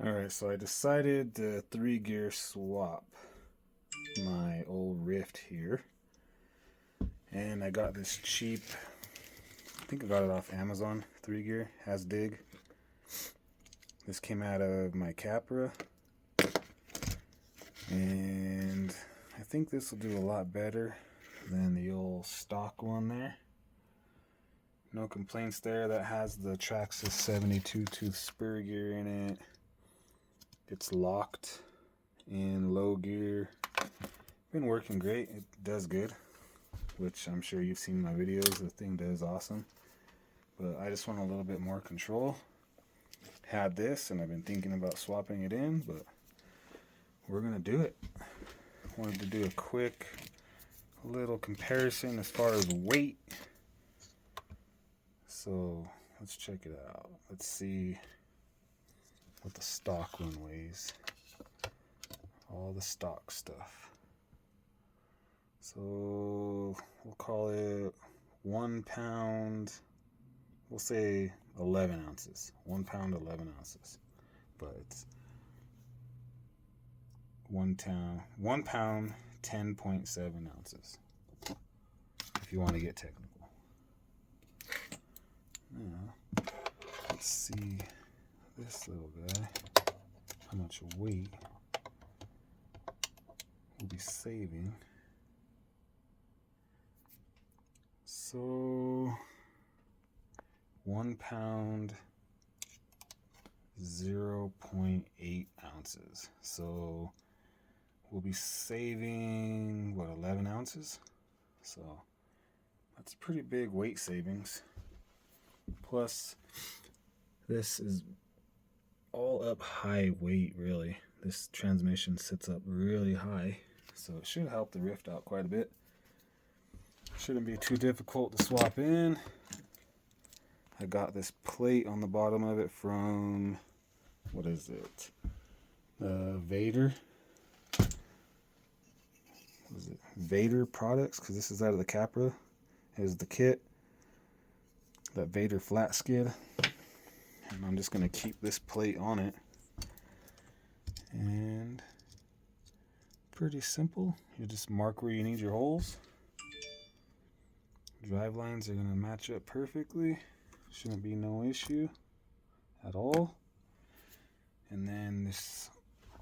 Alright, so I decided to 3-gear swap my old Ryft here. And I got this cheap, I think I got it off Amazon, 3-gear, has dig. This came out of my Capra. And I think this will do a lot better than the old stock one there. No complaints there. That has the Traxxas 72 tooth spur gear in it. It's locked in low gear. Been working great. It does good, which I'm sure you've seen my videos. The thing does awesome. But I just want a little bit more control. Had this and I've been thinking about swapping it in, but we're gonna do it. Wanted to do a quick little comparison as far as weight. So let's check it out. Let's see what the stock one weighs. All the stock stuff. So we'll call it 1 pound. We'll say 11 ounces. 1 pound, 11 ounces. But it's 1 pound, 10.7 ounces. If you want to get technical. Now, let's see this little guy, how much weight we'll be saving. So 1 pound, 0.8 ounces. So we'll be saving, what, 11 ounces? So that's pretty big weight savings. Plus, this is all up high weight, really. This transmission sits up really high, so it should help the Ryft out quite a bit. Shouldn't be too difficult to swap in. I got this plate on the bottom of it from, what is it? Vader. What is it? Vader products, because this is out of the Capra. Here's the kit. That Vader flat skid. And I'm just going to keep this plate on it. And pretty simple. You just mark where you need your holes. Drive lines are going to match up perfectly. Shouldn't be no issue at all. And then this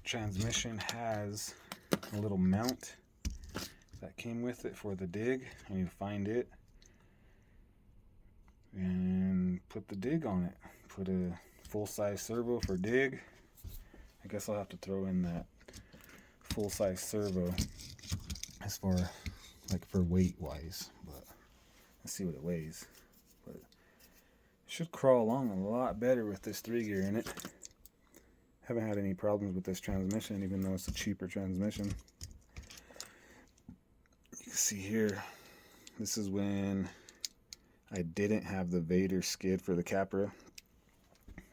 transmission has a little mount that came with it for the dig. I need to find it and put the dig on it. Put a full-size servo for dig. I guess I'll have to throw in that full-size servo as far like for weight wise, but let's see what it weighs. But it should crawl along a lot better with this 3-gear in it. Haven't had any problems with this transmission, even though it's a cheaper transmission. You can see here, this is when I didn't have the Vader skid for the Capra,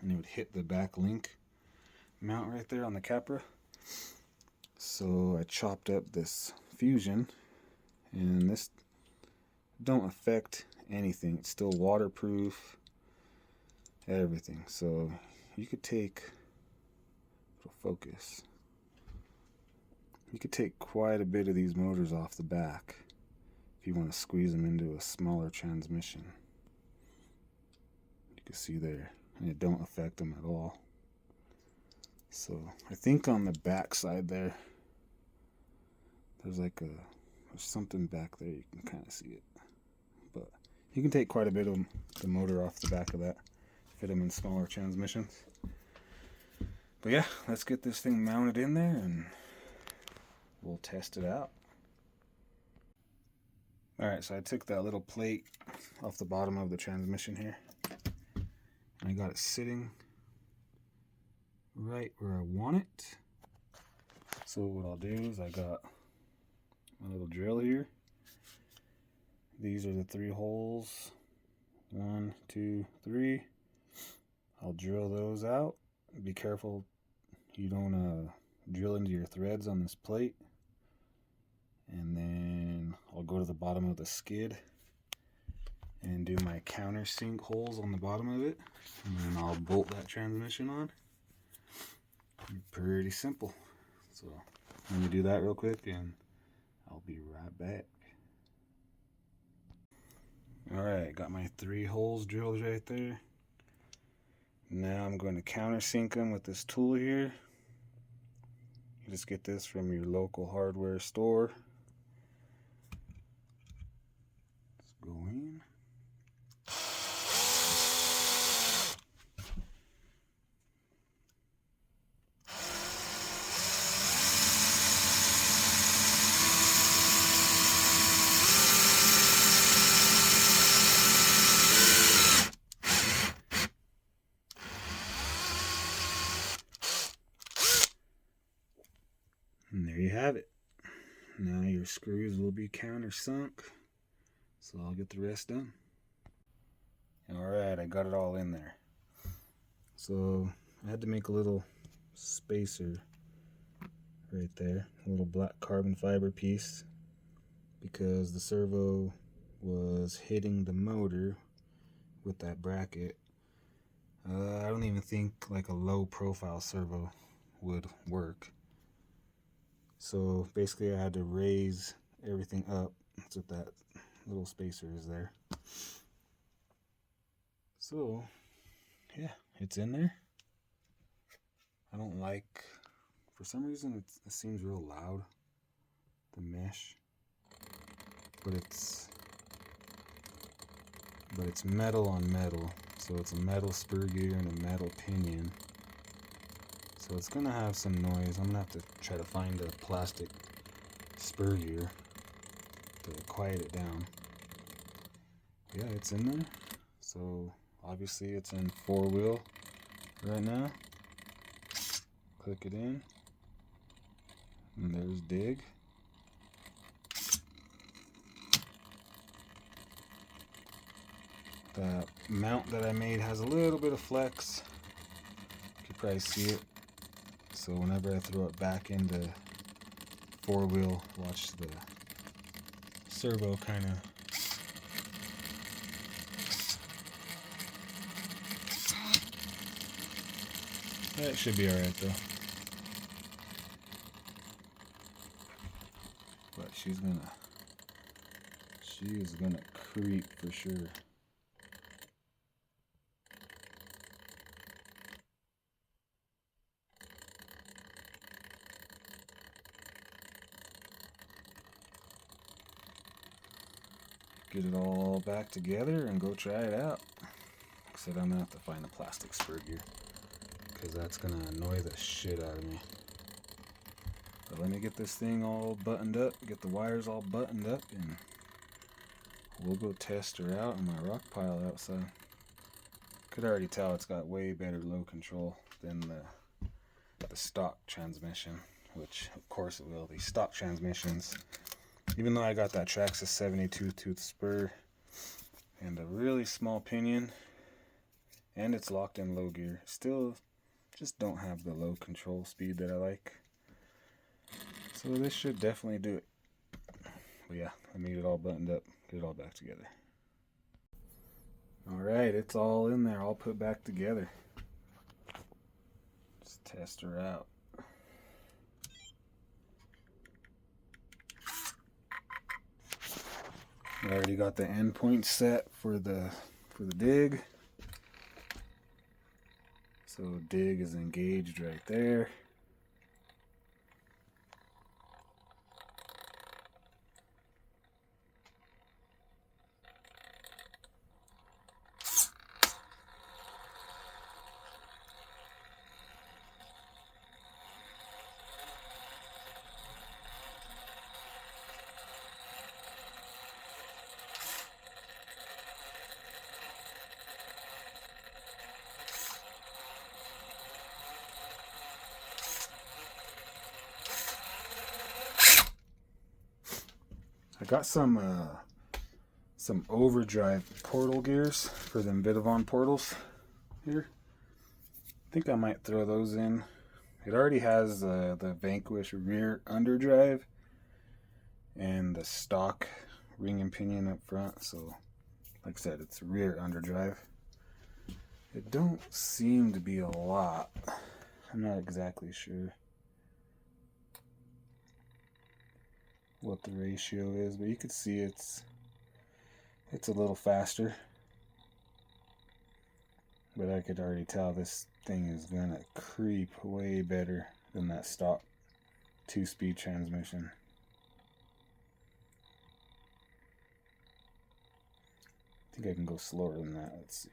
and it would hit the back link mount right there on the Capra. So I chopped up this Fusion, and this don't affect anything. It's still waterproof, everything. So you could take, it'll focus, you could take quite a bit of these motors off the back if you want to squeeze them into a smaller transmission. You can see there, and it don't affect them at all. So I think on the back side there, there's like there's something back there, you can kind of see it. But you can take quite a bit of the motor off the back of that, fit them in smaller transmissions. But yeah, let's get this thing mounted in there and we'll test it out. Alright, so I took that little plate off the bottom of the transmission here, and I got it sitting right where I want it. So what I'll do is I got my little drill here. These are the 3 holes. 1, 2, 3. I'll drill those out. Be careful you don't drill into your threads on this plate. And then I'll go to the bottom of the skid and do my countersink holes on the bottom of it, and then I'll bolt that transmission on. Pretty simple. So let me do that real quick and I'll be right back. Alright, got my 3 holes drilled right there. Now I'm going to countersink them with this tool here. You just get this from your local hardware store. Let's go in. And there you have it. Now your screws will be countersunk, so I'll get the rest done. Alright, I got it all in there. So I had to make a little spacer right there, a little black carbon fiber piece, because the servo was hitting the motor with that bracket. I don't even think like a low profile servo would work. So basically I had to raise everything up so that little spacer is there. So yeah, it's in there. I don't like, for some reason it seems real loud, the mesh, but it's metal on metal. So it's a metal spur gear and a metal pinion. So it's gonna have some noise. I'm gonna have to try to find a plastic spur gear to quiet it down. Yeah, it's in there. So obviously it's in 4-wheel right now. Click it in. And there's dig. The mount that I made has a little bit of flex. You can probably see it. So whenever I throw it back into 4-wheel, watch the servo kind of that should be alright though. But she is gonna creep for sure. Get it all back together and go try it out. Like I said, I'm gonna have to find a plastic spur gear because that's gonna annoy the shit out of me. But let me get this thing all buttoned up, get the wires all buttoned up, and we'll go test her out on my rock pile outside. Could already tell it's got way better low control than the stock transmission, which of course it will. These stock transmissions, even though I got that Traxxas 72 tooth spur and a really small pinion and it's locked in low gear, still just don't have the low control speed that I like. So this should definitely do it. But yeah, let me get it all buttoned up, get it all back together. Alright, it's all in there, all put back together. Let's test her out. I already got the end point set for the dig. So dig is engaged right there. I got some overdrive portal gears for them Vidavon portals here. I think I might throw those in. It already has the Vanquish rear underdrive and the stock ring and pinion up front. So, like I said, it's rear underdrive. It don't seem to be a lot I'm not exactly sure what the ratio is, but you can see it's a little faster. But I could already tell this thing is gonna creep way better than that stock 2-speed transmission. I think I can go slower than that. Let's see.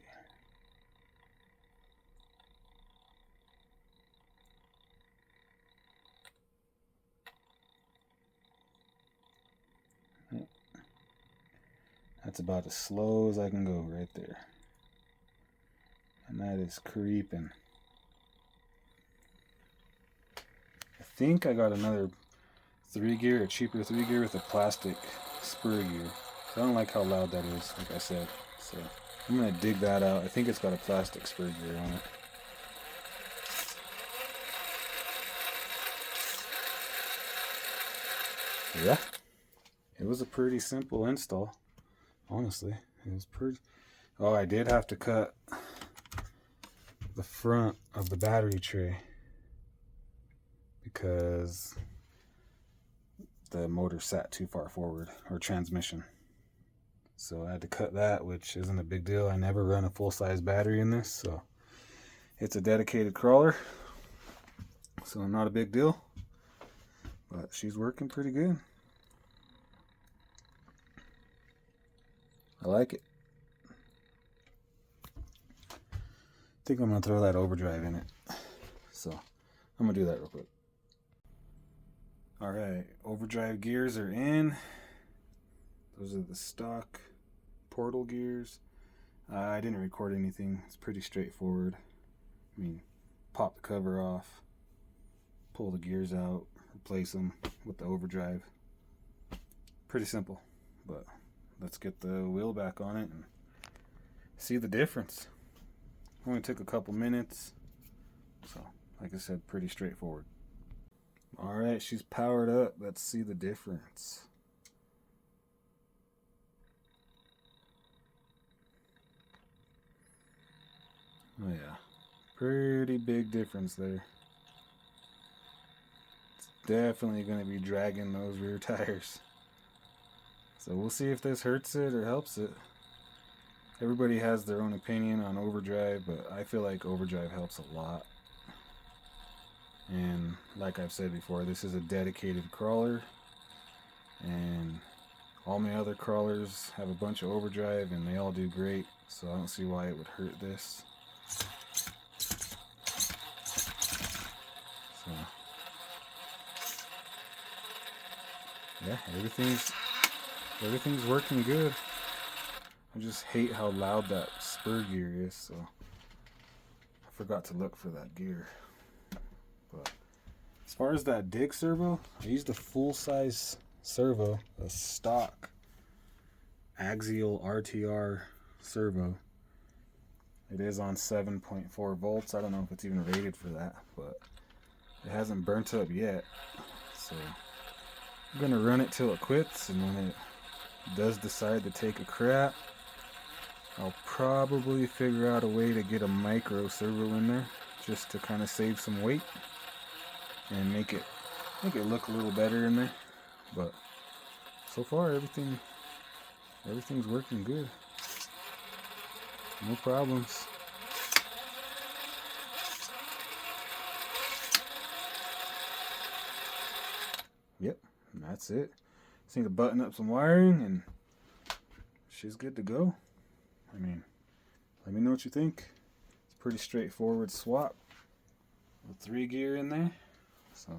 That's about as slow as I can go right there. And that is creeping. I think I got another 3-gear, a cheaper 3-gear with a plastic spur gear. So I don't like how loud that is, like I said. So I'm going to dig that out. I think it's got a plastic spur gear on it. Yeah, it was a pretty simple install, honestly. It was pretty. Oh, I did have to cut the front of the battery tray because the motor sat too far forward, or transmission. So I had to cut that, which isn't a big deal. I never run a full-size battery in this, so it's a dedicated crawler, so not a big deal. But she's working pretty good. I like it. I think I'm going to throw that overdrive in it. So I'm going to do that real quick. Alright, overdrive gears are in. Those are the stock portal gears. I didn't record anything. It's pretty straightforward. I mean, pop the cover off, pull the gears out, replace them with the overdrive. Pretty simple, but let's get the wheel back on it and see the difference. Only took a couple minutes, so like I said, pretty straightforward. Alright, she's powered up. Let's see the difference. Oh yeah, pretty big difference there. It's definitely going to be dragging those rear tires. So we'll see if this hurts it or helps it. Everybody has their own opinion on overdrive, but I feel like overdrive helps a lot. And like I've said before, this is a dedicated crawler, and all my other crawlers have a bunch of overdrive and they all do great, so I don't see why it would hurt this. So yeah, everything's working good. I just hate how loud that spur gear is, so I forgot to look for that gear. But as far as that dig servo, I used a full-size servo, a stock Axial RTR servo. It is on 7.4 volts. I don't know if it's even rated for that, but it hasn't burnt up yet. So I'm gonna run it till it quits, and when it does decide to take a crap, I'll probably figure out a way to get a micro servo in there just to kind of save some weight and make it look a little better in there. But so far everything's working good. No problems. Yep, and that's it. Just need to button up some wiring and she's good to go. I mean, let me know what you think. It's a pretty straightforward swap with 3-gear in there. So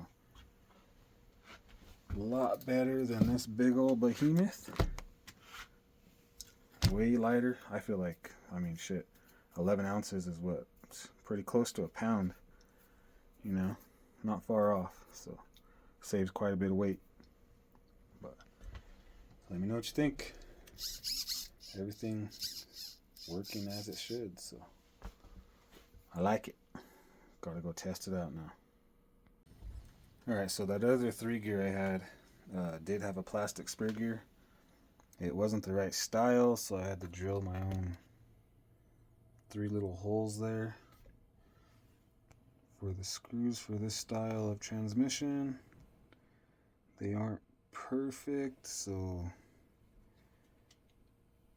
a lot better than this big old behemoth. Way lighter. I feel like, I mean, shit, 11 ounces is what? It's pretty close to a pound. You know, not far off. So saves quite a bit of weight. But let me know what you think. Everything working as it should, so I like it. Gotta go test it out now. Alright, so that other 3-gear I had did have a plastic spur gear. It wasn't the right style, so I had to drill my own 3 little holes there for the screws for this style of transmission. They aren't perfect, so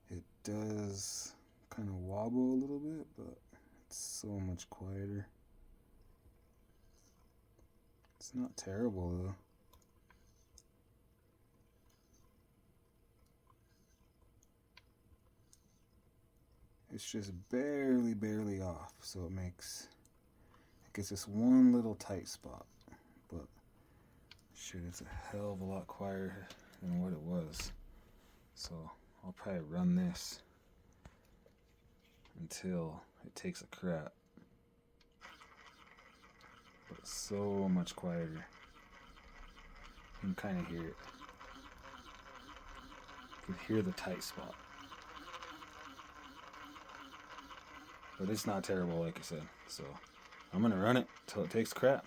it does kind of wobble a little bit, but it's so much quieter. It's not terrible though. It's just barely off, so it gets this one little tight spot, but shit, it's a hell of a lot quieter than what it was. So I'll probably run this until it takes a crap. But it's so much quieter. You can kind of hear it. You can hear the tight spot. But it's not terrible, like I said. So I'm gonna run it till it takes crap.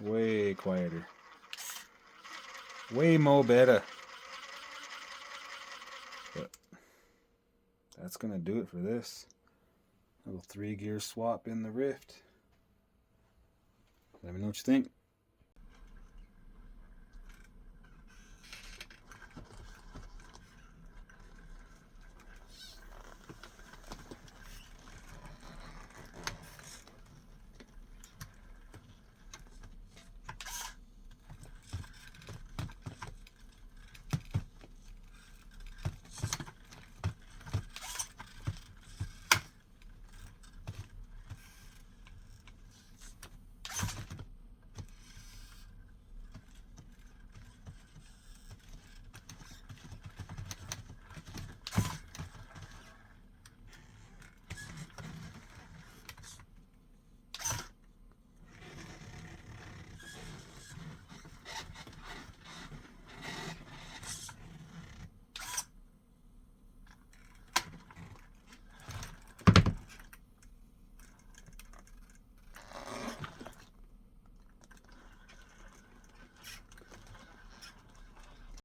Way quieter. Way more better. But that's gonna do it for this little 3-gear swap in the Ryft. Let me know what you think.